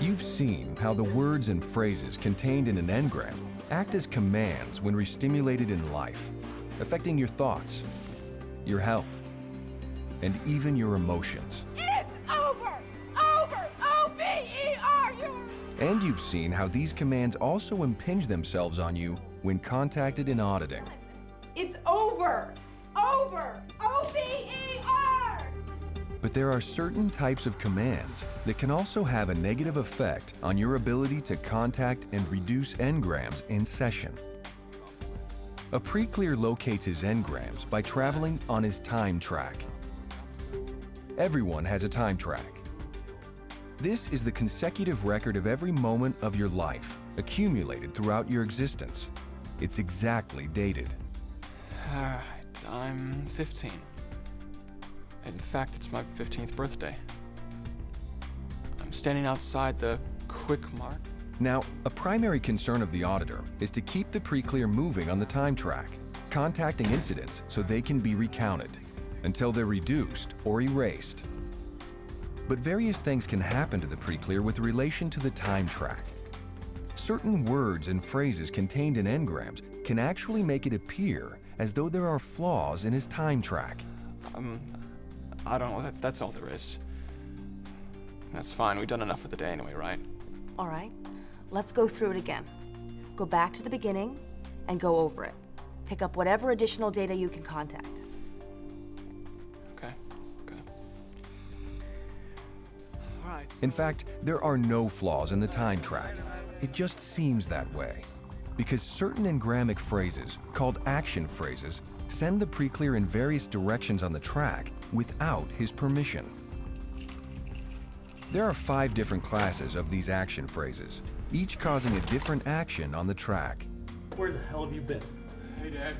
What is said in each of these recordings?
You've seen how the words and phrases contained in an engram act as commands when re-stimulated in life, affecting your thoughts, your health, and even your emotions. It's over! Over! O-V-E-R! And you've seen how these commands also impinge themselves on you when contacted in auditing. It's over! Over! O-V-E-R! But there are certain types of commands that can also have a negative effect on your ability to contact and reduce engrams in session. A pre-clear locates his engrams by traveling on his time track. Everyone has a time track. This is the consecutive record of every moment of your life, accumulated throughout your existence. It's exactly dated. Alright, I'm 15. In fact, it's my 15th birthday. I'm standing outside the quick mark. Now, a primary concern of the auditor is to keep the pre-clear moving on the time track, contacting incidents so they can be recounted until they're reduced or erased. But various things can happen to the pre-clear with relation to the time track. Certain words and phrases contained in engrams can actually make it appear as though there are flaws in his time track. I don't know, that's all there is. That's fine, we've done enough for the day anyway, right? All right, let's go through it again. Go back to the beginning and go over it. Pick up whatever additional data you can contact. Okay. All right. In fact, there are no flaws in the time track. It just seems that way, because certain engrammic phrases, called action phrases, send the pre-clear in various directions on the track without his permission. There are 5 different classes of these action phrases, each causing a different action on the track. Where the hell have you been? Hey, Dad.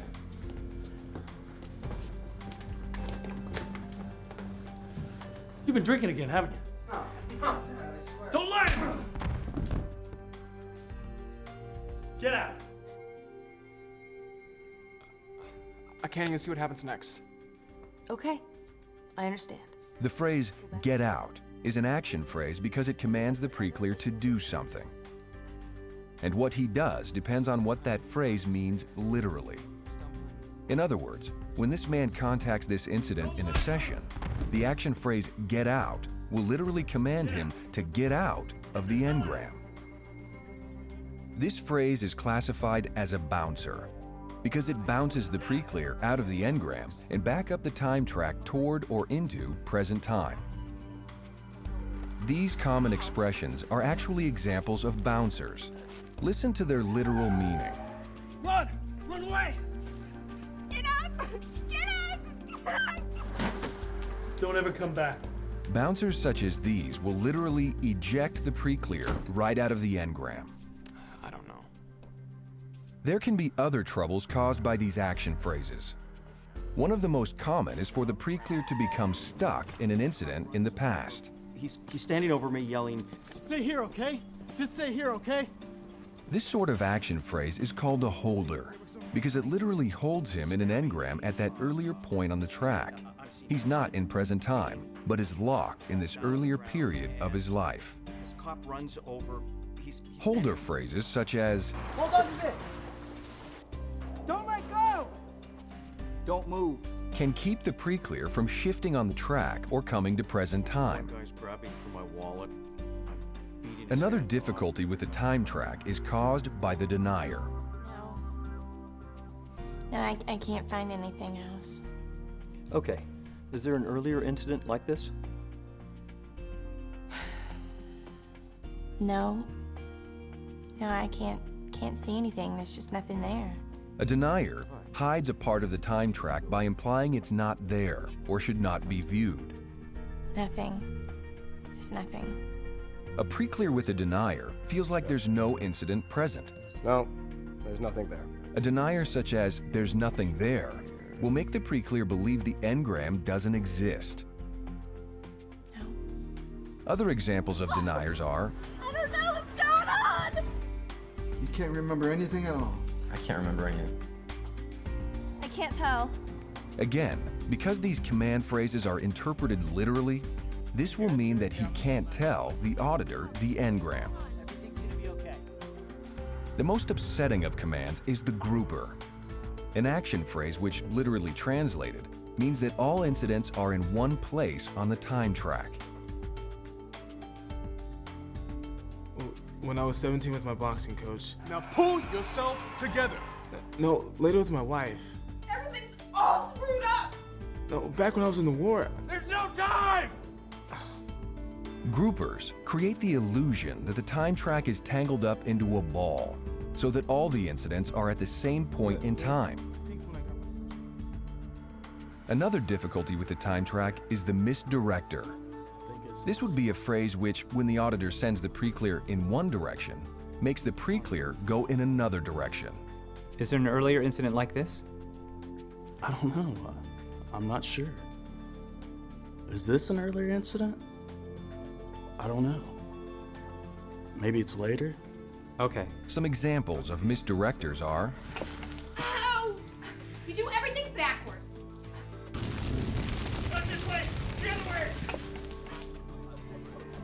You've been drinking again, haven't you? No, Dad, I swear. Don't lie to me! Get out! I can't even see what happens next. Okay, I understand. The phrase, "get out," is an action phrase because it commands the pre-clear to do something. And what he does depends on what that phrase means literally. In other words, when this man contacts this incident in a session, the action phrase, "get out," will literally command him to get out of the engram. This phrase is classified as a bouncer because it bounces the pre-clear out of the engram and back up the time track toward or into present time. These common expressions are actually examples of bouncers. Listen to their literal meaning. Run! Run away! Get up! Get up! Get up! Don't ever come back. Bouncers such as these will literally eject the pre-clear right out of the engram. I don't know. There can be other troubles caused by these action phrases. One of the most common is for the pre-clear to become stuck in an incident in the past. He's standing over me yelling, Stay here, okay? Just stay here, okay? This sort of action phrase is called a holder because it literally holds him in an engram at that earlier point on the track. He's not in present time, but is locked in this earlier period of his life. this cop runs over, he's Holder phrases such as, Hold on to this! Don't let go! don't move. can keep the pre-clear from shifting on the track or coming to present time. One guy's grabbing for my wallet. I'm beating his Another head. difficulty with the time track is caused by the denier. No, I can't find anything else. Okay. Is there an earlier incident like this? No. No, I can't see anything. There's just nothing there. A denier hides a part of the time track by implying it's not there or should not be viewed. Nothing. There's nothing. A pre-clear with a denier feels like there's no incident present. No, there's nothing there. A denier such as "there's nothing there" will make the pre-clear believe the engram doesn't exist. No. Other examples of deniers are, I don't know what's going on! You can't remember anything at all. I can't remember anything. I can't tell. again, because these command phrases are interpreted literally, This will mean that he can't tell the auditor the engram. Everything's gonna be okay. The most upsetting of commands is the grouper. An action phrase which, literally translated, means that all incidents are in one place on the time track. When I was 17 with my boxing coach. Now pull yourself together. No, later with my wife. Everything's all screwed up! No, back when I was in the war. There's no time! Groupers create the illusion that the time track is tangled up into a ball, so that all the incidents are at the same point in time. Another difficulty with the time track is the misdirector. This would be a phrase which, when the auditor sends the pre-clear in one direction, makes the pre-clear go in another direction. Is there an earlier incident like this? I don't know. I'm not sure. Is this an earlier incident? I don't know. Maybe it's later? Okay. Some examples of misdirectors are: Ow! You do everything backwards. Not this way! The other way!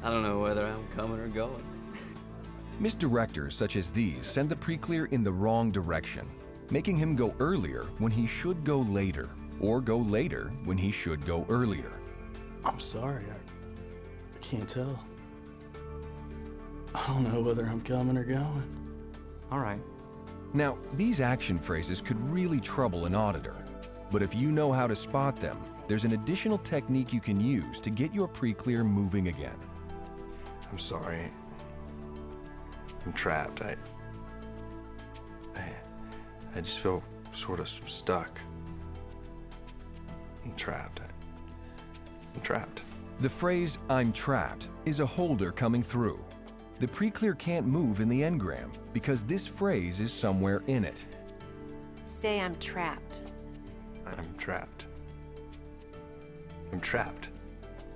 I don't know whether I'm coming or going. misdirectors such as these send the pre-clear in the wrong direction, making him go earlier when he should go later, or go later when he should go earlier. I'm sorry, I can't tell. I don't know whether I'm coming or going. All right. Now, these action phrases could really trouble an auditor, but if you know how to spot them, there's an additional technique you can use to get your pre-clear moving again. I'm sorry. I'm trapped. I just feel sort of stuck. I'm trapped. I'm trapped. The phrase, "I'm trapped," is a holder coming through. The pre-clear can't move in the engram because this phrase is somewhere in it. Say I'm trapped. I'm trapped. I'm trapped.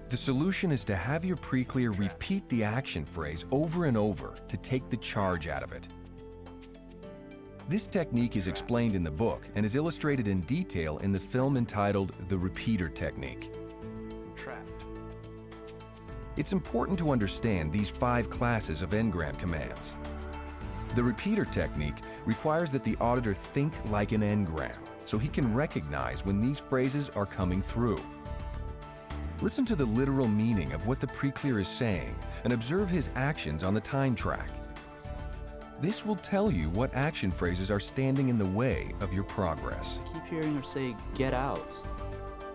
The solution is to have your pre-clear repeat the action phrase over and over to take the charge out of it. This technique is explained in the book and is illustrated in detail in the film entitled The Repeater Technique. I'm trapped. It's important to understand these 5 classes of engram commands. The repeater technique requires that the auditor think like an engram, so he can recognize when these phrases are coming through. Listen to the literal meaning of what the pre-clear is saying and observe his actions on the time track. This will tell you what action phrases are standing in the way of your progress. I keep hearing her say, "Get out."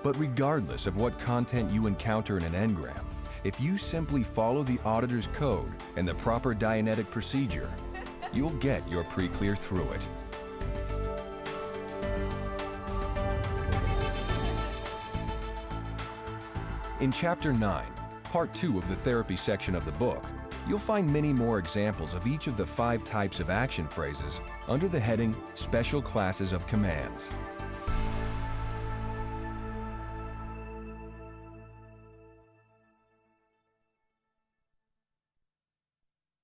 But regardless of what content you encounter in an engram, if you simply follow the auditor's code and the proper Dianetic procedure, you'll get your pre-clear through it. In Chapter 9, Part 2 of the therapy section of the book, you'll find many more examples of each of the 5 types of action phrases under the heading Special Classes of Commands.